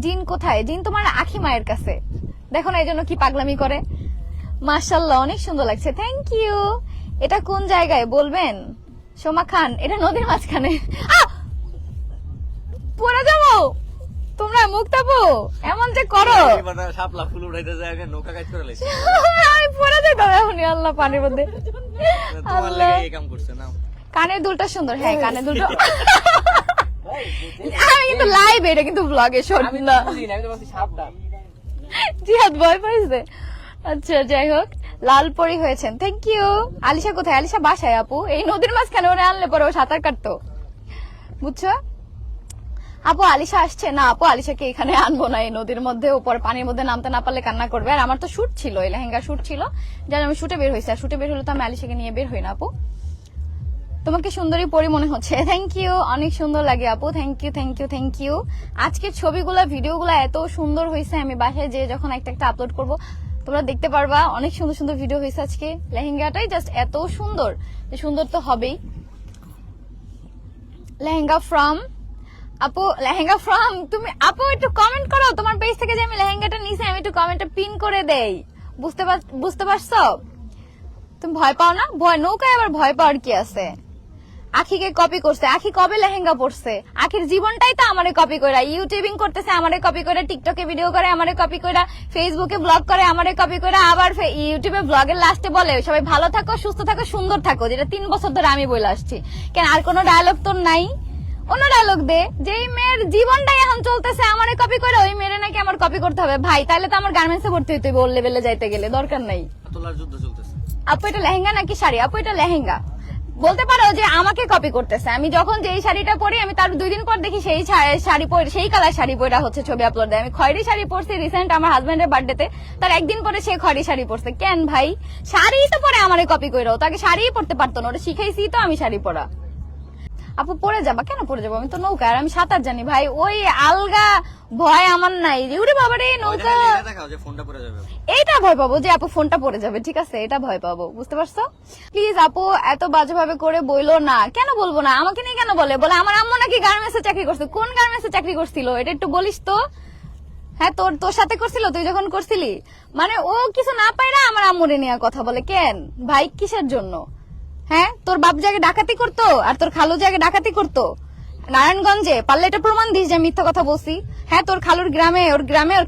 জিন কোথায়? জিন তোমার আখি মায়ের কাছে, দেখো না এই জন্য কি পাগলামি করে। মাশাআল্লাহ অনেক সুন্দর লাগছে, থ্যাংক ইউ। এটা কোন জায়গায় বলবেন? সোমা খান, এটা নদীর মাঝখানে। পড়ে যাবো তোমরা, মুক্তাবো এমন যে করো। শাপলা ফুল উড়াইতে যায় নৌকা কাজ করে লাইছে। আমি পড়ে যেতাম এখনই, আল্লাহ পানির মধ্যে। তোমার লাগে এই কাম করছে না। কানের দুলটা সুন্দর, হ্যাঁ কানের দুলটা। আমি কিন্তু লাইভ, এটা কিন্তু ব্লগে শর্ট না। জিহাদ ভয় পাইছে। আচ্ছা যাই হোক, লাল পরি হয়েছেন, থ্যাংক ইউ। আলিশা কোথায়? আলিশা বাসায় আপু, এই নদীর মাঝখানে ওরে আনলে পরে ও সাঁতার কাটতো, বুঝছো আপু? আলিশা আসছে না আপু, আলিশাকে এখানে আনবো না, এই নদীর মধ্যে উপর পানির মধ্যে নামতে না পারলে কান্না করবে। আর আমার তো শুট ছিল, এই লেহেঙ্গা শুট ছিল, যার আমি শুটে বের হয়েছি। আর শুটে বের হলে তো আমি আলিশাকে নিয়ে বের হই না আপু। তোমাকে সুন্দরী পরি মনে হচ্ছে, থ্যাংক ইউ, অনেক সুন্দর লাগে আপু, thank you thank you thank you. আজকের ছবিগুলা ভিডিওগুলা এত সুন্দর হয়েছে, আমি বাসায় যে যখন একটা একটা আপলোড করবো তোমরা দেখতে পারবা, অনেক সুন্দর সুন্দর ভিডিও হয়েছে আজকে। লেহেঙ্গাটাই জাস্ট এত সুন্দর, সুন্দর তো হবেই। লেহেঙ্গা ফ্রম আপু, লেহেঙ্গা ফ্রম তুমি আপু একটু কমেন্ট করো তোমার পেজ থেকে যে আমি লেহেঙ্গাটা নিছি, আমি একটু কমেন্টটা পিন করে দেই, বুঝতে পারছো? তুমি ভয় পাও না? ভয় নৌকায় আবার ভয় পাওয়ার কি আছে? আখিকে কপি করছে, আখি কবে লেহেঙ্গা পরছে? আখির জীবনটাই তো আমারে কপি করে, ইউটিউবিং করতেছে আমারে কপি করে, টিকটকে ভিডিও করে আমারে কপি করে, ফেসবুকে ব্লগ করে আমারে কপি করে, আবার ইউটিউবে ব্লগের লাস্টে বলে সবাই ভালো থাকো, সুস্থ থাকো, সুন্দর থাকো, যেটা 3 বছর ধরে আমি বলে আসছি। কেন আর কোনো ডায়লগ তোর নাই? অন্য ডায়লগ দে, যেই মেয়ের জীবনটাই এখন চলতেছে আমারে কপি করে, ওই মেয়ের নাকি আমার কপি করতে হবে। ভাই তাহলে তো আমার গার্মেন্টসে ভর্তি হইতে হবে, ওর লেভেলে যাইতে গেলে, দরকার নাই। তোলার যুদ্ধ চলতেছে। আপু এটা লেহেঙ্গা নাকি শাড়ি? আপু এটা লেহেঙ্গা। বলতে পারো যে আমাকে কপি করতেছে, আমি যখন যেই শাড়িটা পরি আমি তার 2 দিন পর দেখি সেই শাড়ি পরে, সেই কালার শাড়ি পরা হচ্ছে, ছবি আপলোড দেয়। আমি খয়েরি শাড়ি পরছি রিসেন্ট আমার হাজবেন্ডের বার্থডেতে, তার একদিন পরে সে খয়েরি শাড়ি পরছে। কেন ভাই? শাড়ি তো পরে আমারে কপি কইরাও, তাকে শাড়িই পরতে পারতো না, ওটা শিখাইছি তো আমি শাড়ি পরা। আপু পরে যাবা? কেন পরে যাবো? আমি তো নৌকা, আর আমি সাঁতার জানি ভাই, ওই আলগা ভয় আমার নাই। উড়ে বাবারে নৌকা, এইটা ভয় পাবো যে আপু ফোনটা পড়ে যাবে, ঠিক আছে, এটা ভয় পাবো, বুঝতে পারছো? প্লিজ আপু এত বাজে ভাবে করে বইলো না। কেন বলবো না? আমাকে নিয়ে কেন বলে আমার আম্মু নাকি গার্মেন্টসে চাকরি করছে। কোন গার্মেন্টসে চাকরি করছিল এটা একটু বলিস তো। হ্যাঁ তোর সাথে করছিল, তুই যখন করছিলি, মানে ও কিছু না পায় না আমার আম্মুরে নিয়ে কথা বলে। কেন ভাই, কিসের জন্য? হ্যাঁ তোর বাপ জায়গায় ডাকাতি করতো আর তোর খালু জায়গায় ডাকাতি করতো নারায়ণগঞ্জে, পারলে এটা প্রমাণ দিস যে মিথ্যা কথা বলছি। হ্যাঁ তোর খালুর গ্রামে, ওর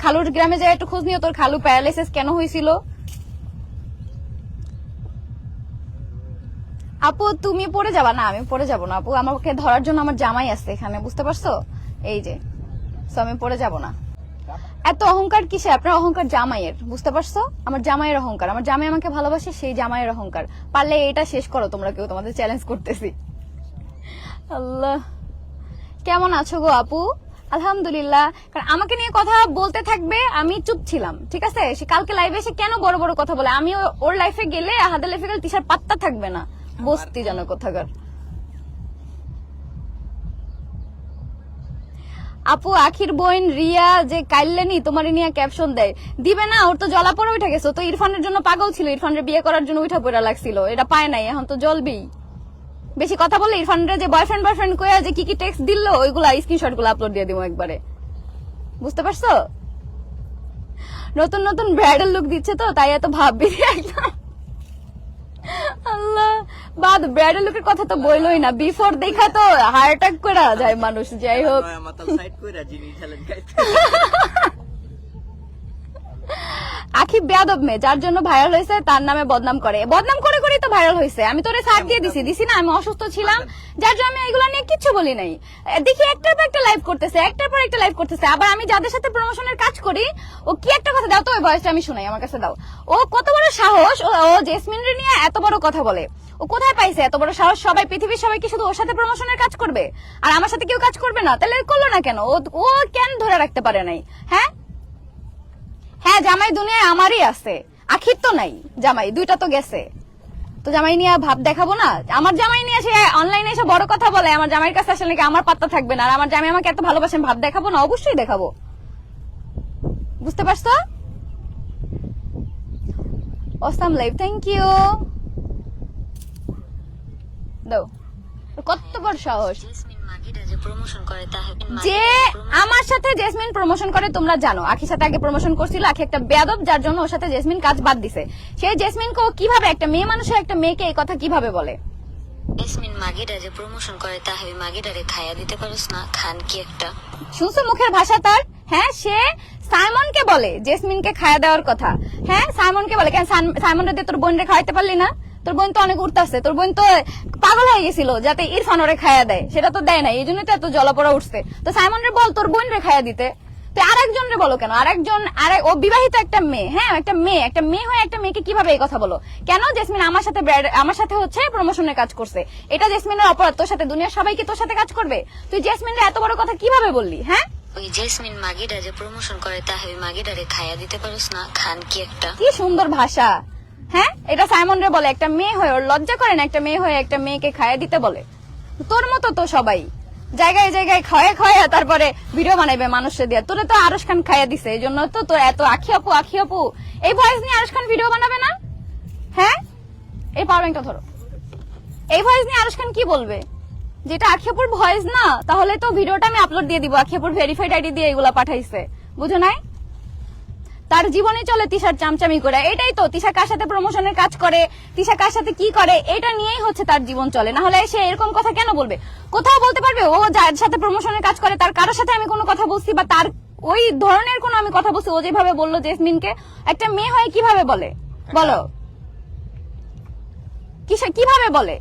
খালুর গ্রামে যায় একটু খোঁজ নিও, তোর খালু প্যারালাইসিস কেন হয়েছিল। আপু তুমি পড়ে যাবা না? আমি পড়ে যাবো না আপু, আমাকে ধরার জন্য আমার জামাই আছে এখানে, বুঝতে পারছো? এই যে আমি পড়ে যাব না। এত অহংকার কিসে? আপনার অহংকার জামাইয়ের, বুঝতে পারছো? আমার জামাইয়ের অহংকার, আমার জামাই আমাকে ভালোবাসে, সেই জামাইয়ের অহংকার। পারলে এটা শেষ করো তোমরা কেউ, তোমাদের চ্যালেঞ্জ করতেছি। আল্লাহ, কেমন আছো গো আপু? আলহামদুলিল্লাহ। কারণ আমাকে নিয়ে কথা বলতে থাকবে, আমি চুপ ছিলাম, ঠিক আছে? সে কালকে লাইভে এসে কেন বড় বড় কথা বলে, আমি ওর লাইফে গেলে হাতের লাইফে গেলে তিশার পাত্তা থাকবে না, বসতি যেন কোথাকার। আপু আখির বোন রিয়া যে কাইল্লেনি তোমার নিয়ে ক্যাপশন দেয়, দিবে না? ওর তো জলা পড়ে উঠে গেছে, তো ইরফানের জন্য পাগল ছিল, ইরফানের বিয়ে করার জন্য উঠা পড়া লাগছিল, এটা পায় নাই, এখন তো জ্বলবেই। বেশি কথা বললে ইরফানরা যে বয়ফ্রেন্ড কইয়া যে কি টেক্সট দিল, ওইগুলা স্ক্রিনশট গুলো আপলোড দিয়ে দিব একবারে, বুঝতে পারছো? নতুন নতুন ব্রাইডাল লুক দিচ্ছে তো, তাই এত ভাববি। আল্লাহ, বাদ ব্রাইডাল লুকের কথা তো বইলই না, বিফোর দেখা তো হার্ট অ্যাটাক করে যায় মানুষ। যাই হোক, আখি বেয়াদব মেয়ে, যার জন্য ভাইরাল হয়েছে, তার নামে বদনাম করে করেই তো ভাইরাল হয়েছে। আমি তোরে সাথ দিয়ে দিছি না, আমি অসুস্থ ছিলাম, যার জন্য আমি এগুলো নিয়ে কিচ্ছু বলি নাই। দেখি একটার পর একটা লাইভ করতেছে, আবার আমি যাদের সাথে প্রমোশনের কাজ করি, ও কি একটা কথা দাও তো, ওই ভয়েসটা আমি শুনাই, আমার কাছে দাও। ও কত বড় সাহস, ও জেসমিনরে নিয়ে এত বড় কথা বলে, ও কোথায় পাইছে এত বড় সাহস? পৃথিবীর সবাই কি শুধু ওর সাথে প্রমোশনের কাজ করবে আর আমার সাথে কেউ কাজ করবে না? তাহলে করলো না কেন? ও কেন ধরে রাখতে পারে নাই? হ্যাঁ জামাই দুনিয়ায় আমারই আছে, আখির তো নাই জামাই, দুইটা তো গেছে, তো জামাই নিয়ে ভাব দেখাবো না? আমার জামাই নিয়ে সে অনলাইনে এসে বড় কথা বলে, আমার জামাইয়ের কাছে আসলে নাকি আমার পাত্তা থাকবে না, আর আমার জামাই আমাকে এত ভালোবাসেন, ভাব দেখাবো না? অবশ্যই দেখাবো, বুঝতে পারছো? Awesome live, thank you. দাও, কত বড় সাহস! প্রমোশন করে তাহে যে আমার সাথে জেসমিন প্রমোশন করে তোমরা জানো, আখির সাথে আগে প্রমোশন করছিল, আখি একটা বেয়াদব যার জন্য ওর সাথে জেসমিন কাজ বাদ দিছে। সেই জেসমিনকে ও কিভাবে একটা মেয়ে মানুষের একটা মেয়েকে এই কথা কিভাবে বলে? জেসমিন মাগিটা যে প্রমোশন করে তাহে ওই মাগিটারে খাইয়া দিতে পারোস না, খান কি একটা। শুনছো মুখের ভাষা তার? হ্যাঁ, সে সাইমনকে বলে জেসমিনকে খাওয়া দেওয়ার কথা। হ্যাঁ, সাইমনকে বলে কেন? সাইমন রে তোর বোন রে খাওয়াইতে পারলি না? তোর বোন তো অনেক উঠতেছে, তোর বোন তো পাগল হয়ে গেছিল যাতে ইরফান ওরে খাইয়া দেয়, সেটা তো দেয় না, এই জন্য তো এত জলাপড়া উঠছে। তো সাইমন রে বল তোর বোন রে খাইয়া দিতে। তো আরেকজন রে বলো কেন? ও বিবাহিত একটা মেয়ে, হ্যাঁ একটা মেয়ে হয়ে একটা মেয়েকে কিভাবে এই কথা বলো? কেন? জেসমিন আমার সাথে হচ্ছে প্রমোশনের কাজ করছে, এটা জেসমিনের অপরাধ। তোর সাথে দুনিয়ার সবাই কি তোর সাথে কাজ করবে? তুই জেসমিন রে এত বড় কথা কিভাবে বললি? হ্যাঁ, ওই জেসমিন মাগিটা যে প্রমোশন করে তাহে ওই মাগিটারে খাইয়া দিতে পারোস না, খান কি একটা। কি সুন্দর ভাষা। হ্যাঁ, এটা সাইমন রে বলে একটা মেয়ে হয়ে, ওর লজ্জা করে না একটা মেয়ে হয়ে একটা মেয়েকে খাইয়ে দিতে বলে? তোর মতো তো সবাই জায়গায় জায়গায় খাওয়া তারপরে ভিডিও বানাইবে মানুষে দিয়ে। তোরে তো আরশ খান খাইয়া দিছে, এই জন্য তো তোর এত আখি আপু এই ভয়েস নিয়ে আরশ খান ভিডিও বানাবে না? হ্যাঁ, এই পাওয়ার ব্যাংকটা ধরো। এই ভয়েস নিয়ে আরশ খান কি বলবে? যেটা আখি আপুর ভয়েস না, তাহলে তো ভিডিওটা আমি আপলোড দিয়ে দিব। আখি আপুর ভেরিফাইড আইডি দিয়ে এগুলা পাঠাইছে, বুঝো নাই? তার জীবনে চলে তিশার চামচামি করে, এটাই তো। তিশা কার সাথে প্রমোশনের কাজ করে, তিশা কার সাথে কি করে, এটা নিয়েই হচ্ছে তার জীবন চলে। না হলে সে এরকম কথা কেন বলবে? কোথাও বলতে পারবে ও যার সাথে প্রমোশনের কাজ করে তার কারোর সাথে আমি কোনো কথা বলছি বা তার ওই ধরনের কোনো আমি কথা বলছি? ও যেভাবে বললো জেসমিনকে, একটা মেয়ে হয়ে কিভাবে বলে বলো? কিভাবে বলে?